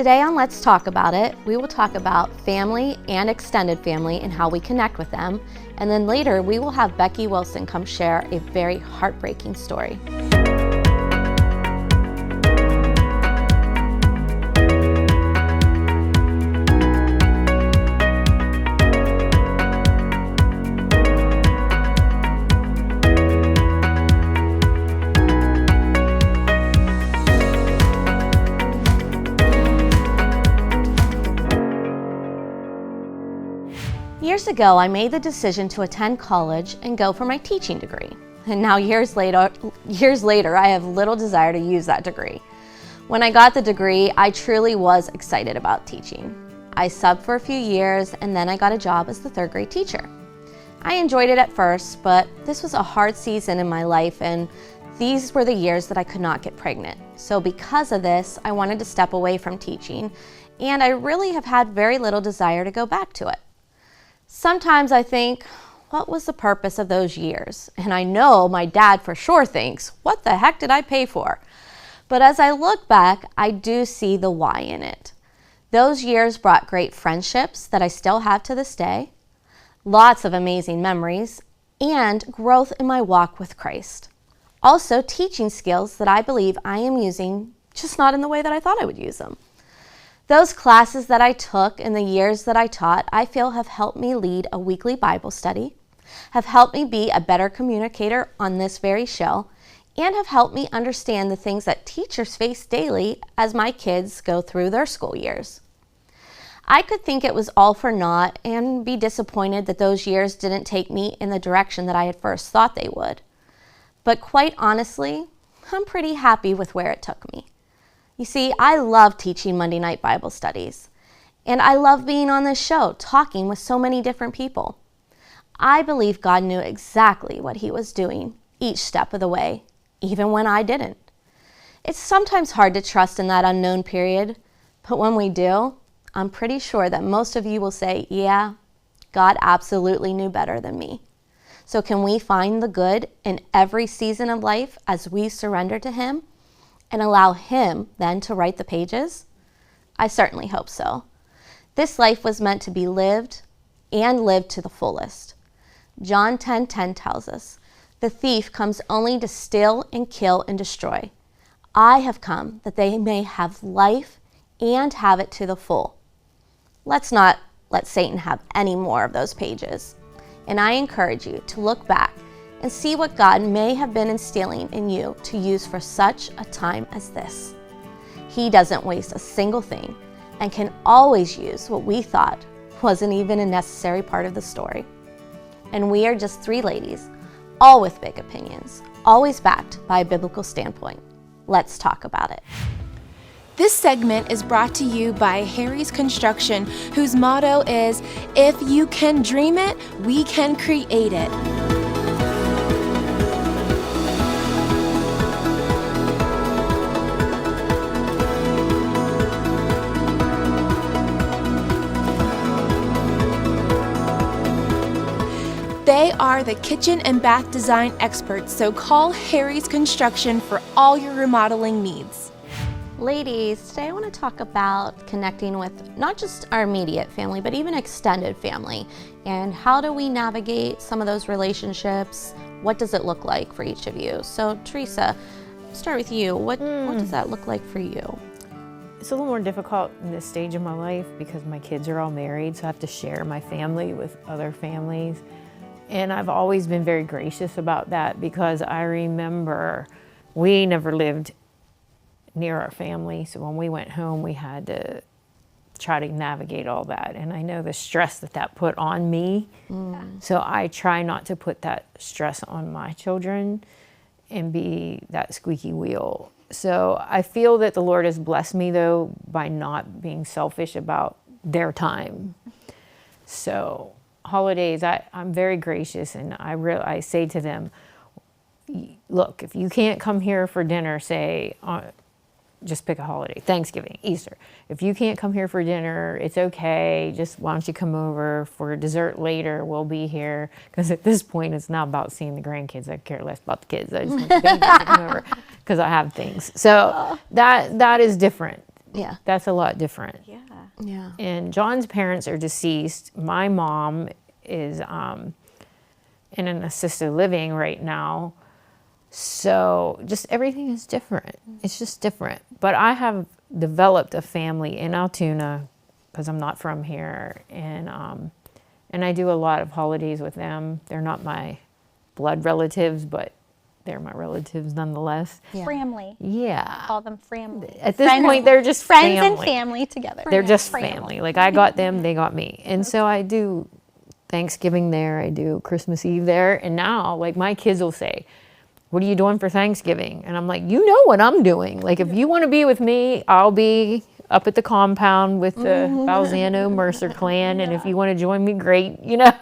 Today on Let's Talk About It, we will talk about family and extended family and how we connect with them. And then later, we will have Becky Wilson come share a very heartbreaking story. Years ago, I made the decision to attend college and go for my teaching degree. And now years later, I have little desire to use that degree. When I got the degree, I truly was excited about teaching. I subbed for a few years and then I got a job as the third grade teacher. I enjoyed it at first, but this was a hard season in my life and these were the years that I could not get pregnant. So because of this, I wanted to step away from teaching and I really have had very little desire to go back to it. Sometimes I think, what was the purpose of those years? And I know my dad for sure thinks, what the heck did I pay for? But as I look back, I do see the why in it. Those years brought great friendships that I still have to this day, lots of amazing memories, and growth in my walk with Christ. Also teaching skills that I believe I am using, just not in the way that I thought I would use them. Those classes that I took in the years that I taught, I feel have helped me lead a weekly Bible study, have helped me be a better communicator on this very show, and have helped me understand the things that teachers face daily as my kids go through their school years. I could think it was all for naught and be disappointed that those years didn't take me in the direction that I had first thought they would. But quite honestly, I'm pretty happy with where it took me. You see, I love teaching Monday night Bible studies, and I love being on this show, talking with so many different people. I believe God knew exactly what He was doing each step of the way, even when I didn't. It's sometimes hard to trust in that unknown period, but when we do, I'm pretty sure that most of you will say, yeah, God absolutely knew better than me. So can we find the good in every season of life as we surrender to Him? And allow Him then to write the pages? I certainly hope so. This life was meant to be lived and lived to the fullest. John 10:10 tells us, the thief comes only to steal and kill and destroy. I have come that they may have life and have it to the full. Let's not let Satan have any more of those pages. And I encourage you to look back and see what God may have been instilling in you to use for such a time as this. He doesn't waste a single thing and can always use what we thought wasn't even a necessary part of the story. And we are just three ladies, all with big opinions, always backed by a biblical standpoint. Let's talk about it. This segment is brought to you by Harry's Construction, whose motto is, if you can dream it, we can create it. They are the kitchen and bath design experts, so call Harry's Construction for all your remodeling needs. Ladies, today I want to talk about connecting with not just our immediate family, but even extended family. And how do we navigate some of those relationships? What does it look like for each of you? So Teresa, start with you. What does that look like for you? It's a little more difficult in this stage of my life because my kids are all married, so I have to share my family with other families. And I've always been very gracious about that because I remember we never lived near our family. So when we went home, we had to try to navigate all that. And I know the stress that put on me. So I try not to put that stress on my children and be that squeaky wheel. So I feel that the Lord has blessed me though by not being selfish about their time. So holidays, I'm very gracious, and I say to them, look, if you can't come here for dinner, say, just pick a holiday, Thanksgiving, Easter. If you can't come here for dinner, it's okay. Just why don't you come over for dessert later? We'll be here. Because at this point, it's not about seeing the grandkids. I care less about the kids. I just want the babies to come over because I have things. So that is different. Yeah. That's a lot different. Yeah. Yeah. And John's parents are deceased. My mom is in an assisted living right now. So just everything is different. It's just different. But I have developed a family in Altoona because I'm not from here. And I do a lot of holidays with them. They're not my blood relatives, but they're my relatives nonetheless. Yeah. Family. Yeah. Call them family. At this point, they're just friends family. and family together. They're just family. Like I got them, they got me. And so I do Thanksgiving there, I do Christmas Eve there. And now, like my kids will say, what are you doing for Thanksgiving? And I'm like, you know what I'm doing. Like if you want to be with me, I'll be up at the compound with the Balzano Mercer clan. And if you want to join me, great, you know.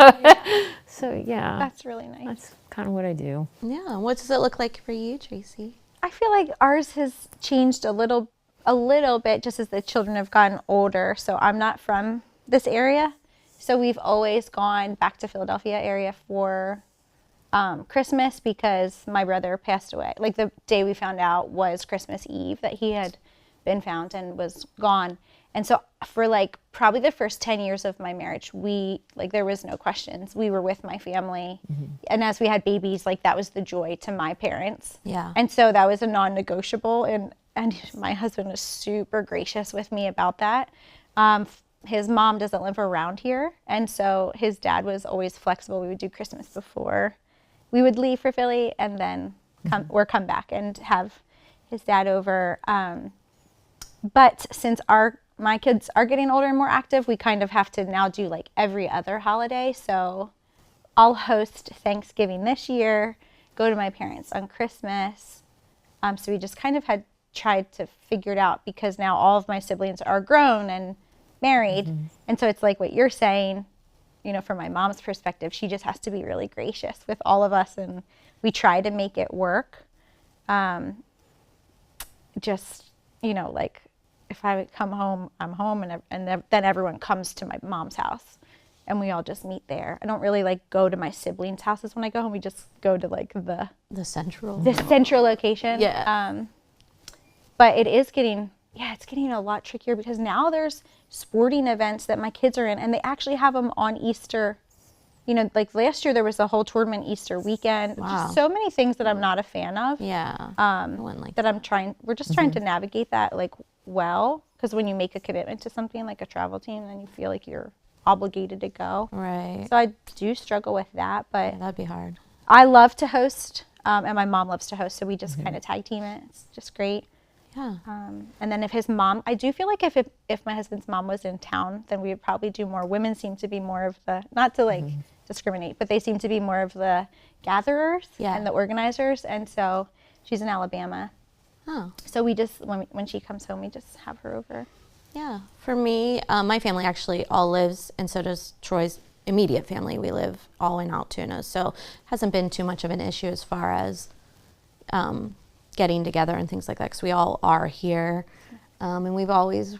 So yeah. That's really nice. That's kind of what I do. Yeah. What does it look like for you, Tracy? I feel like ours has changed a little bit just as the children have gotten older. So I'm not from this area. So we've always gone back to Philadelphia area for Christmas because my brother passed away. Like the day we found out was Christmas Eve that he had been found and was gone. And so for like probably the first 10 years of my marriage, there was no questions. We were with my family. And as we had babies, like that was the joy to my parents. Yeah. And so that was a non-negotiable. And my husband was super gracious with me about that. His mom doesn't live around here. And so his dad was always flexible. We would do Christmas before we would leave for Philly and then come back and have his dad over. But since my kids are getting older and more active, we kind of have to now do like every other holiday. So I'll host Thanksgiving this year, go to my parents on Christmas. So we just kind of had tried to figure it out because now all of my siblings are grown and married. And so it's like what you're saying, you know, from my mom's perspective, she just has to be really gracious with all of us. And we try to make it work. Just, you know, like if I would come home, I'm home and then everyone comes to my mom's house and we all just meet there. I don't really like go to my siblings' houses when I go home. We just go to like the central location. Yeah. But it's getting a lot trickier because now there's sporting events that my kids are in and they actually have them on Easter. You know, like last year there was a whole tournament Easter weekend. Wow. Just so many things that I'm not a fan of. Yeah. We're just trying to navigate that like well, because when you make a commitment to something like a travel team, then you feel like you're obligated to go. Right. So I do struggle with that, but Yeah, that'd be hard. I love to host, and my mom loves to host, so we just kind of tag team it. It's just great. Yeah. And then if his mom, I do feel like if my husband's mom was in town, then we would probably do more. Women seem to be more of the, not to like discriminate, but they seem to be more of the gatherers and the organizers. And so she's in Alabama. Oh. So we just, when she comes home, we just have her over. Yeah. For me, my family actually all lives, and so does Troy's immediate family. We live all in Altoona, so hasn't been too much of an issue as far as getting together and things like that, because we all are here. And we've always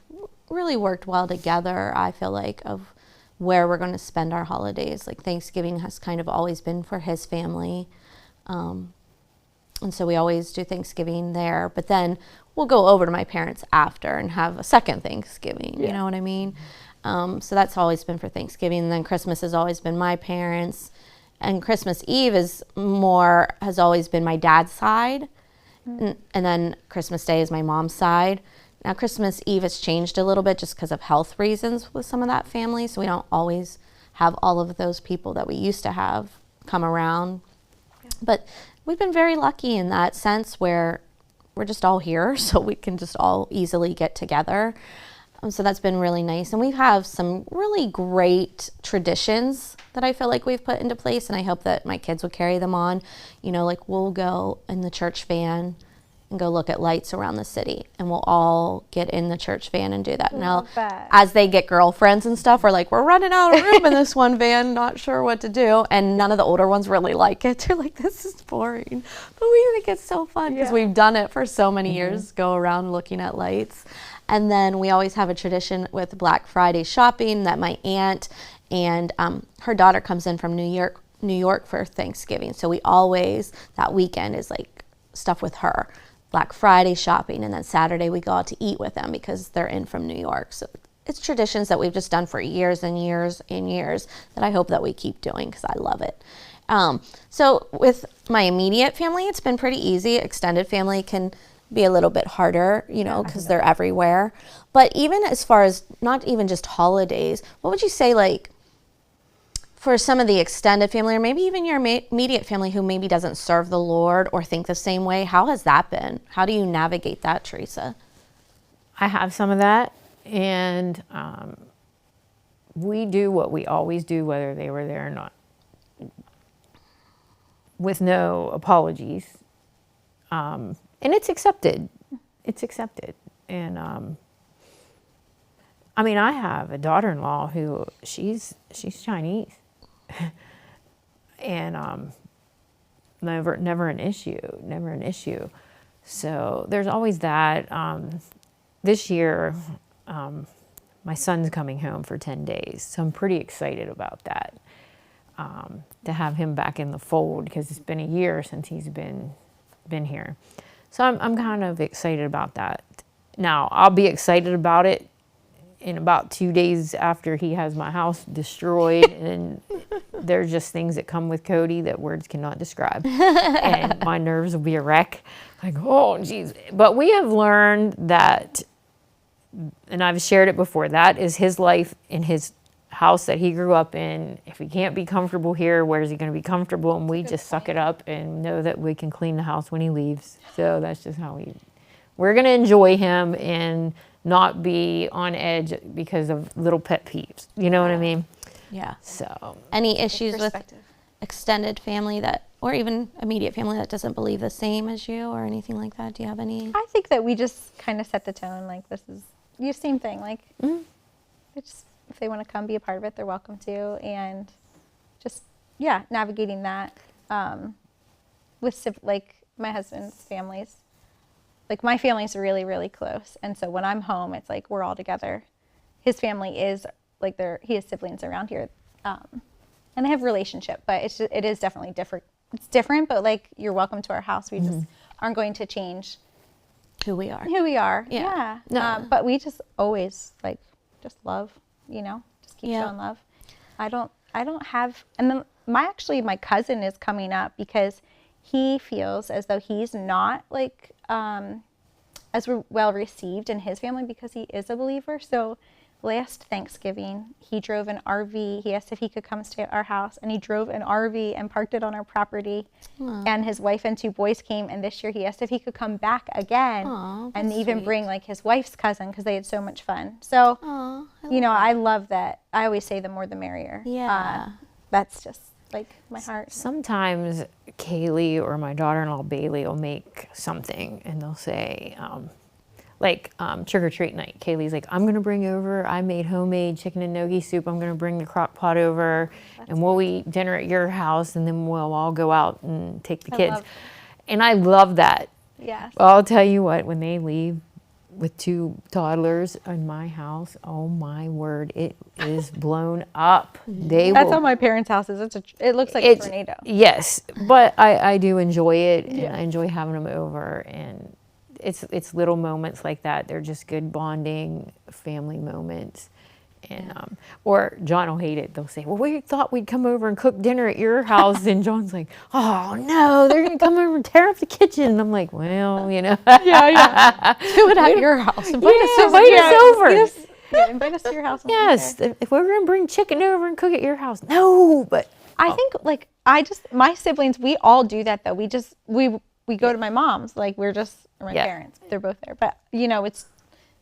really worked well together, I feel like, of where we're going to spend our holidays. Like Thanksgiving has kind of always been for his family. And so we always do Thanksgiving there, but then we'll go over to my parents after and have a second Thanksgiving, you know what I mean? So that's always been for Thanksgiving. And then Christmas has always been my parents. And Christmas Eve has always been my dad's side. And then Christmas Day is my mom's side. Now Christmas Eve has changed a little bit just because of health reasons with some of that family. So we don't always have all of those people that we used to have come around. Yeah. But we've been very lucky in that sense where we're just all here, so we can just all easily get together. So that's been really nice. And we have some really great traditions that I feel like we've put into place, and I hope that my kids will carry them on. You know, like we'll go in the church van and go look at lights around the city, and we'll all get in the church van and do that. Now, as they get girlfriends and stuff, we're like, we're running out of room in this one van, not sure what to do. And none of the older ones really like it. They're like, this is boring. But we think it's so fun because we've done it for so many years, go around looking at lights. And then we always have a tradition with Black Friday shopping that my aunt and her daughter comes in from New York for Thanksgiving. So we always, that weekend is like stuff with her. Black Friday shopping, and then Saturday we go out to eat with them because they're in from New York. So it's traditions that we've just done for years and years and years that I hope that we keep doing because I love it. So with my immediate family, it's been pretty easy. Extended family can be a little bit harder, you know, because they're everywhere. But even as far as not even just holidays, what would you say, like, for some of the extended family, or maybe even your immediate family who maybe doesn't serve the Lord or think the same way, how has that been? How do you navigate that, Teresa? I have some of that, and we do what we always do, whether they were there or not, with no apologies. And it's accepted. It's accepted. And I mean, I have a daughter-in-law who she's Chinese, and never an issue. So there's always that. This year, my son's coming home for 10 days, so I'm pretty excited about that. To have him back in the fold, because it's been a year since he's been here. So I'm kind of excited about that. Now, I'll be excited about it in about 2 days after he has my house destroyed, and there's just things that come with Cody that words cannot describe. And my nerves will be a wreck. Like, oh, geez. But we have learned that, and I've shared it before, that is his life in his house that he grew up in. If he can't be comfortable here, where is he going to be comfortable? And we just suck it up and know that we can clean the house when he leaves. So that's just how we're going to enjoy him and not be on edge because of little pet peeves. You know what I mean? Yeah. So any issues with extended family that, or even immediate family that doesn't believe the same as you or anything like that? Do you have any? I think that we just kind of set the tone. Like, this is the same thing. Like, it's, if they want to come be a part of it, they're welcome to. And just, yeah, navigating that with, like, my husband's families. Like, my family's really, really close. And so when I'm home, it's like we're all together. His family is, like, he has siblings around here. And they have relationship, but it is definitely different. It's different, but, like, you're welcome to our house. We just aren't going to change Who we are. Yeah. No. But we just always, like, just love, you know, just keep showing love. I don't have, and then my cousin is coming up because he feels as though he's not, like, as well received in his family because he is a believer. So last Thanksgiving, he drove an RV. He asked if he could come stay at our house, and he drove an RV and parked it on our property. Aww. And his wife and 2 boys came, and this year he asked if he could come back again. Aww, and even sweet. Bring, like, his wife's cousin, because they had so much fun. So, I love that. I always say the more the merrier. Yeah. That's just, like, my heart. sometimes Kaylee or my daughter-in-law Bailey will make something, and they'll say, trick or treat night. Kaylee's like, I'm gonna bring over, I made homemade chicken and gnocchi soup. I'm gonna bring the crock pot over, and we'll eat dinner at your house, and then we'll all go out and take the kids. And I love that. Yes. Well, I'll tell you what, when they leave with 2 toddlers in my house, oh my word, it is blown up. That's how my parents' house is. It looks like a tornado. Yes, but I do enjoy it, and I enjoy having them over, and it's little moments like that. They're just good bonding family moments. And or John will hate it. They'll say, well, we thought we'd come over and cook dinner at your house. And John's like, oh no, they're gonna come over and tear up the kitchen. And I'm like, well, you know. Do it at your house. Invite us over. Invite us to your house. Yes, if we're gonna bring chicken over and cook at your house. No, but I think, like, my siblings, we all do that though. We go to my mom's, like, we're just my parents. They're both there. But, you know, it's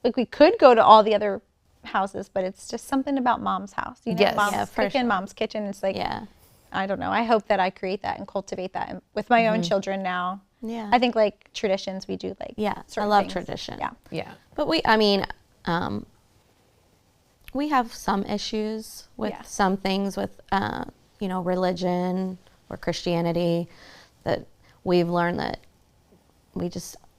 like we could go to all the other houses, but it's just something about mom's house. You know, mom's kitchen, mom's kitchen. It's like, I don't know. I hope that I create that and cultivate that with my own children now. Yeah. I think, like, traditions we do, like, I love tradition. Yeah. But we have some issues with some things with, religion or Christianity, that we've learned that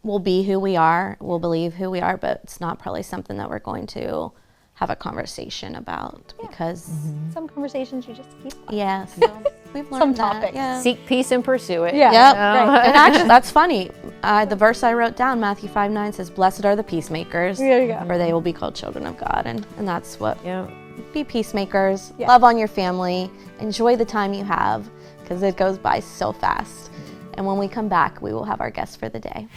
we'll be who we are, we'll believe who we are, but it's not probably something that we're going to have a conversation about because some conversations you just keep. Yes. We've some learned that. topics. Yeah. Seek peace and pursue it. Yeah. Yep. Right. And actually, that's funny. The verse I wrote down, Matthew 5:9, says, "Blessed are the peacemakers, There you go. for they will be called children of God." And that's what. Yeah. Be peacemakers. Yeah. Love on your family. Enjoy the time you have, because it goes by so fast. And when we come back, we will have our guest for the day.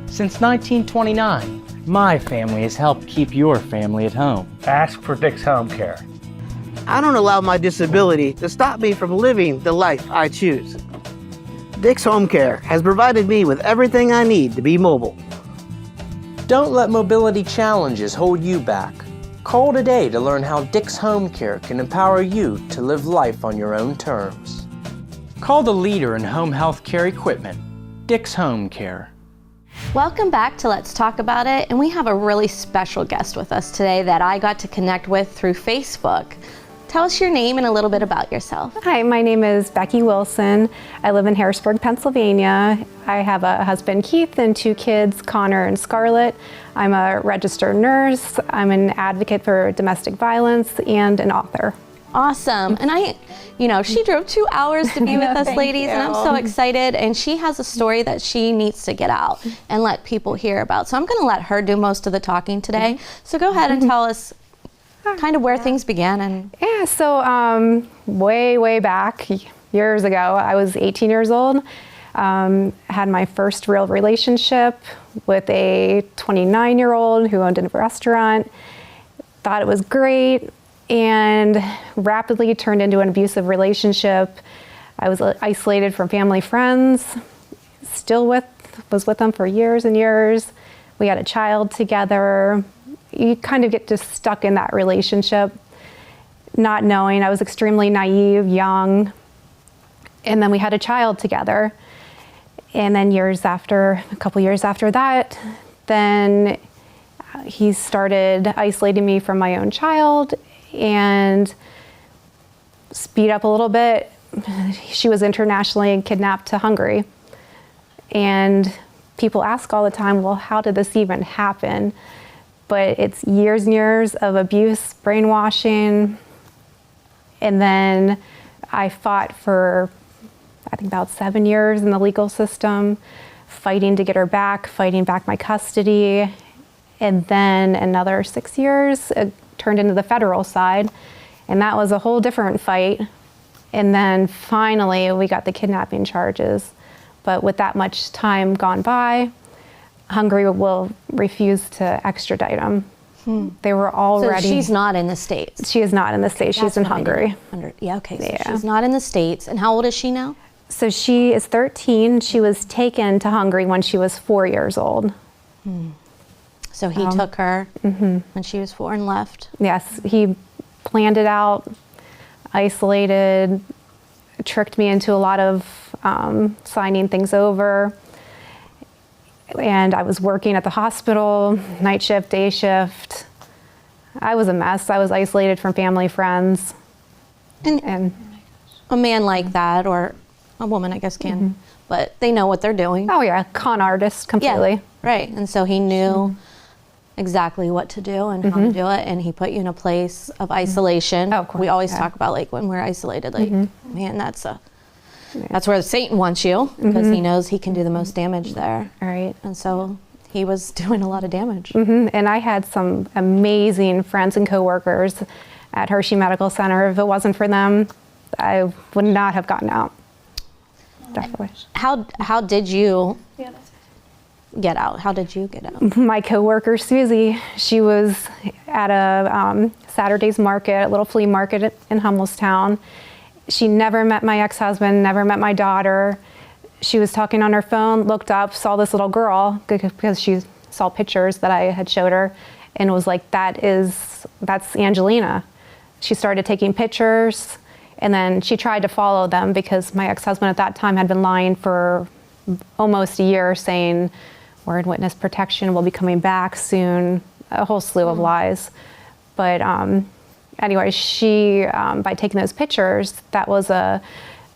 Since 1929, my family has helped keep your family at home. Ask for Dick's Home Care. I don't allow my disability to stop me from living the life I choose. Dick's Home Care has provided me with everything I need to be mobile. Don't let mobility challenges hold you back. Call today to learn how Dick's Home Care can empower you to live life on your own terms. Call the leader in home health care equipment, Dick's Home Care. Welcome back to Let's Talk About It. And we have a really special guest with us today that I got to connect with through Facebook. Tell us your name and a little bit about yourself. Hi, my name is Becky Wilson. I live in Harrisburg, Pennsylvania. I have a husband, Keith, and 2 kids, Connor and Scarlett. I'm a registered nurse. I'm an advocate for domestic violence and an author. Awesome. And she drove 2 hours to be with us, ladies, and I'm so excited. And she has a story that she needs to get out and let people hear about. So I'm going to let her do most of the talking today. So go ahead and tell us kind of where things began. And Yeah, so way back, years ago, I was 18 years old. Had my first real relationship with a 29-year-old who owned a restaurant. Thought it was great, and rapidly turned into an abusive relationship. I was isolated from family, friends, was with them for years and years. We had a child together. You kind of get just stuck in that relationship, not knowing. I was extremely naive, young, and then we had a child together. And then a couple years after that, then he started isolating me from my own child. And speed up a little bit, she was internationally kidnapped to Hungary. And people ask all the time, well, how did this even happen? But it's years and years of abuse, brainwashing. And then I fought for, I think, about 7 years in the legal system, fighting to get her back, fighting back my custody. And then another 6 years, turned into the federal side, and that was a whole different fight. And then finally we got the kidnapping charges. But with that much time gone by, Hungary will refuse to extradite him. They were already... So she's not in the States. She is not in the States. She's in Hungary. Yeah, okay. So Yeah. she's not in the States. And how old is she now? So she is 13. She was taken to Hungary when she was 4 years old. So he took her when she was 4 and left. Yes, he planned it out, isolated, tricked me into a lot of signing things over. And I was working at the hospital, night shift, day shift. I was a mess. I was isolated from family, friends. And A man like that, or a woman, I guess, can, but they know what they're doing. oh yeah, con artist completely. Yeah, right. And so he knew exactly what to do and how to do it, and he put you in a place of isolation. Oh, of course, we always yeah. talk about, like, when we're isolated, like, man, that's where Satan wants you, because he knows he can do the most damage there. All right. And so he was doing a lot of damage. And I had some amazing friends and coworkers at Hershey Medical Center. If it wasn't for them, I would not have gotten out. Definitely. How did you get out? How did you get out? My coworker Susie, she was at a Saturday's market, a little flea market in Hummelstown. She never met my ex-husband, never met my daughter. She was talking on her phone, looked up, saw this little girl because she saw pictures that I had showed her, and was like, that's Angelina. She started taking pictures, and then she tried to follow them because my ex-husband at that time had been lying for almost a year, saying we're in witness protection, we'll be coming back soon, a whole slew of lies. But anyway, she, by taking those pictures, that was a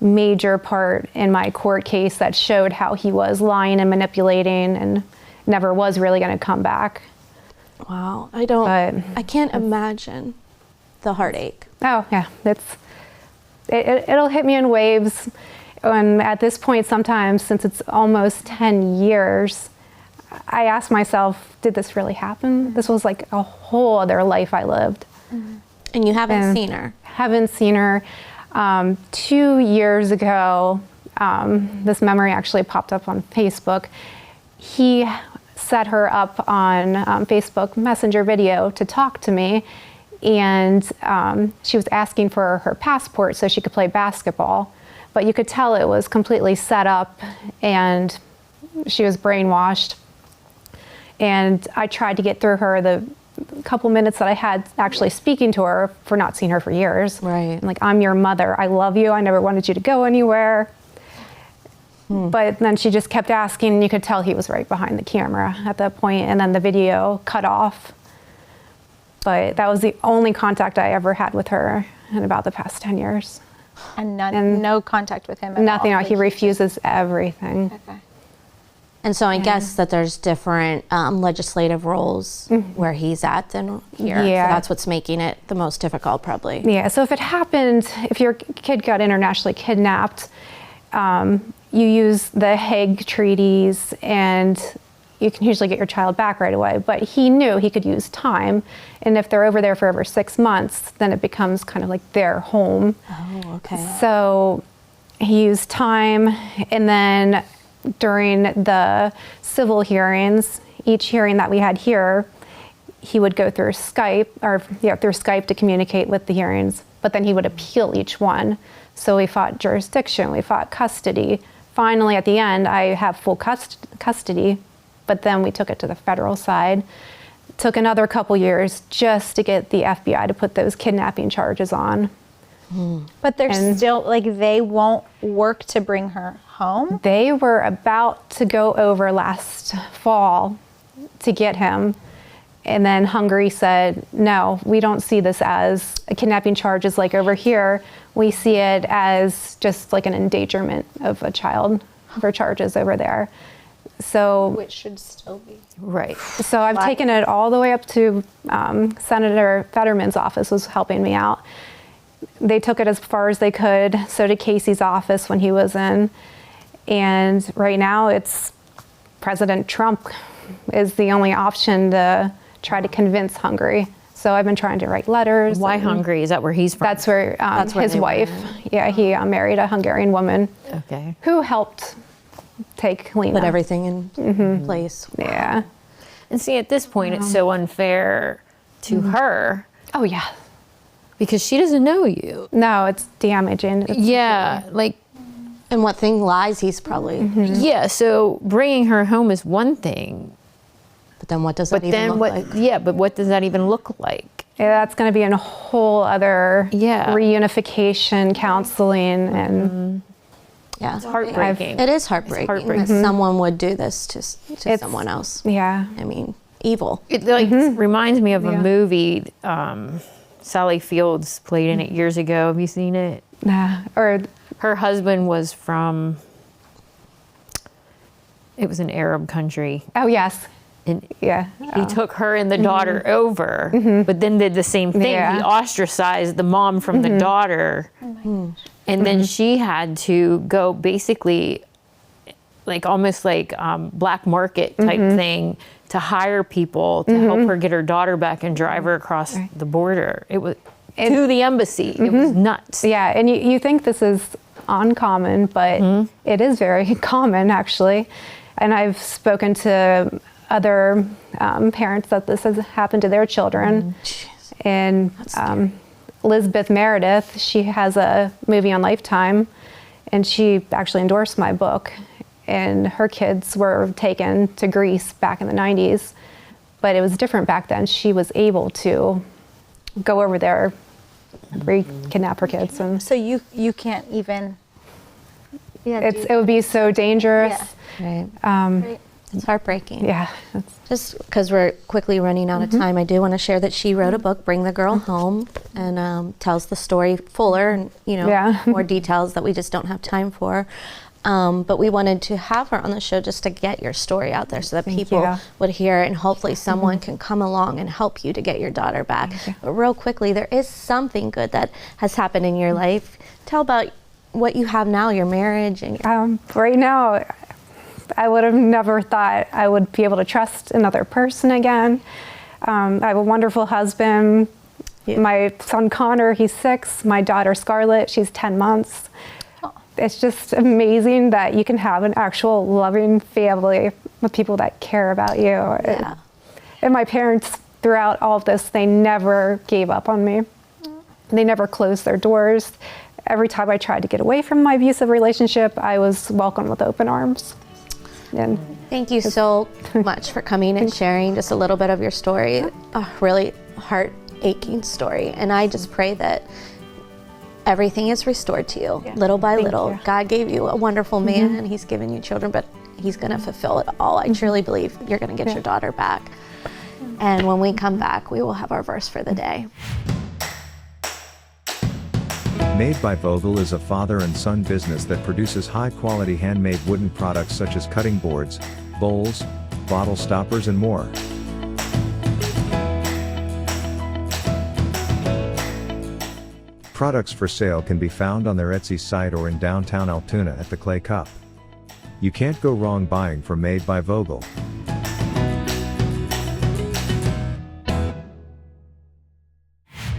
major part in my court case that showed how he was lying and manipulating and never was really going to come back. Wow, I can't imagine the heartache. Oh yeah, it'll hit me in waves. And at this point, sometimes, since it's almost 10 years, I ask myself, did this really happen? This was like a whole other life I lived. And you haven't seen her? Haven't seen her. 2 years ago, this memory actually popped up on Facebook. He set her up on Facebook Messenger video to talk to me, and she was asking for her passport so she could play basketball. But you could tell it was completely set up and she was brainwashed. And I tried to get through her the couple minutes that I had actually speaking to her, for not seeing her for years. Right. I'm like, I'm your mother. I love you. I never wanted you to go anywhere. But then she just kept asking, and you could tell he was right behind the camera at that point, and then the video cut off. But that was the only contact I ever had with her in about the past 10 years. And no contact with him at Nothing. all? He refuses everything. Okay. And so I guess that there's different legislative roles where he's at than here. Yeah. So that's what's making it the most difficult, probably. Yeah, so if it happened, if your kid got internationally kidnapped, you use the Hague treaties and you can usually get your child back right away. But he knew he could use time. And if they're over there for over 6 months, then it becomes kind of like their home. Oh, okay. So he used time, and then during the civil hearings, each hearing that we had here, he would go through Skype to communicate with the hearings, but then he would appeal each one. So we fought jurisdiction, we fought custody. Finally, at the end, I have full custody, but then we took it to the federal side. Took another couple years just to get the FBI to put those kidnapping charges on. But they're still, like, they won't work to bring her home? They were about to go over last fall to get him. And then Hungary said, no, we don't see this as a kidnapping charges like over here. We see it as just like an endangerment of a child for charges over there. So, Which should still be. Right. so I've taken it all the way up to Senator Fetterman's office was helping me out. They took it as far as they could. So did Casey's office when he was in. And right now it's President Trump is the only option to try to convince Hungary. So I've been trying to write letters. Why Hungary? Is that where he's from? That's where, where his they wife, he married a Hungarian woman Okay. who helped take Lena. Put everything in place. Yeah. And see, at this point, it's so unfair to her Oh yeah. because she doesn't know you. No, it's damaging. It's- Yeah, like, And what thing lies he's probably. yeah, so bringing her home is one thing, But then what does that but even then look what, like? yeah, but what does that even look like? Yeah, that's going to be a whole other Yeah. reunification counseling and Yeah. It's heartbreaking. It is heartbreaking, heartbreaking. that someone would do this to It's- someone else. yeah. I mean, evil. It like reminds me of a Yeah. movie. Sally Fields played in it years ago. Have you seen it? Nah. Or Her husband was from. It was an Arab country, oh yes, and yeah. he took her and the daughter over, but then did the same thing. Yeah. He ostracized the mom from the daughter, and then she had to go basically, like almost like black market type thing, to hire people to help her get her daughter back and drive her across the border. It was to the embassy. It was nuts. Yeah, and you think this is uncommon, but it is very common actually. And I've spoken to other parents that this has happened to their children. And Elizabeth Meredith, she has a movie on Lifetime, and she actually endorsed my book. And her kids were taken to Greece back in the 90s, but it was different back then. She was able to go over there, kidnap her kids, and So you can't even. Yeah. it would be so dangerous. Right. Right. It's heartbreaking. Yeah. Just because we're quickly running out of time, I do want to share that she wrote a book, Bring the Girl Home, and tells the story fuller and, Yeah. more details that we just don't have time for. But we wanted to have her on the show just to get your story out there so that people you. would hear it, and hopefully someone can come along and help you to get your daughter back. But real quickly, there is something good that has happened in your life. Tell about what you have now, your marriage. And Right now, I would have never thought I would be able to trust another person again. I have a wonderful husband. My son Connor, he's 6. My daughter Scarlett, she's 10 months. It's just amazing that you can have an actual loving family with people that care about you. Yeah. And my parents, throughout all of this, they never gave up on me. They never closed their doors. Every time I tried to get away from my abusive relationship, I was welcomed with open arms. And thank you so much for coming and sharing just a little bit of your story, a really heart-aching story. And I just pray that everything is restored to you, little by little. you. God gave you a wonderful man, and he's given you children, but he's gonna fulfill it all. I truly believe you're gonna get your daughter back. And when we come back, we will have our verse for the day. Made by Vogel is a father and son business that produces high-quality handmade wooden products such as cutting boards, bowls, bottle stoppers, and more. Products for sale can be found on their Etsy site or in downtown Altoona at the Clay Cup. You can't go wrong buying from Made by Vogel.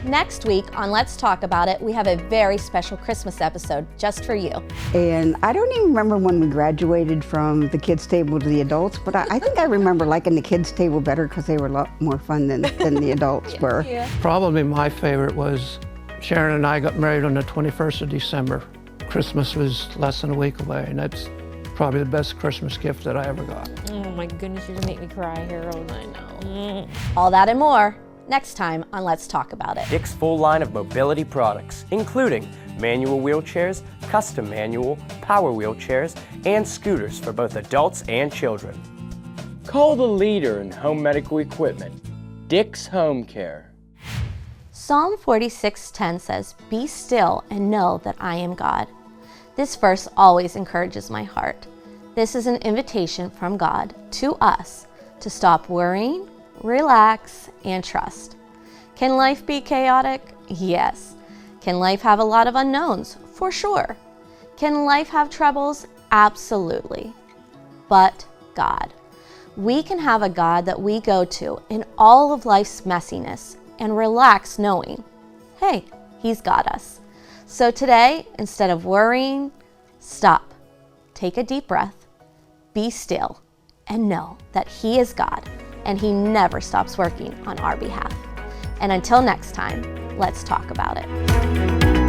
Next week on Let's Talk About It, we have a very special Christmas episode just for you. And I don't even remember when we graduated from the kids' table to the adults, but I think I remember liking the kids' table better because they were a lot more fun than the adults were. Probably my favorite was Sharon and I got married on the 21st of December. Christmas was less than a week away, and that's probably the best Christmas gift that I ever got. Oh my goodness, you're gonna make me cry, Harold. I know. All that and more next time on Let's Talk About It. Dick's full line of mobility products, including manual wheelchairs, custom manual, power wheelchairs, and scooters for both adults and children. Call the leader in home medical equipment, Dick's Home Care. Psalm 46:10 says, "Be still and know that I am God." This verse always encourages my heart. This is an invitation from God to us to stop worrying, relax, and trust. Can life be chaotic? Yes. Can life have a lot of unknowns? For sure. Can life have troubles? Absolutely. But God. We can have a God that we go to in all of life's messiness and relax knowing, hey, He's got us. So today, instead of worrying, stop, take a deep breath, be still, and know that He is God and He never stops working on our behalf. And until next time, let's talk about it.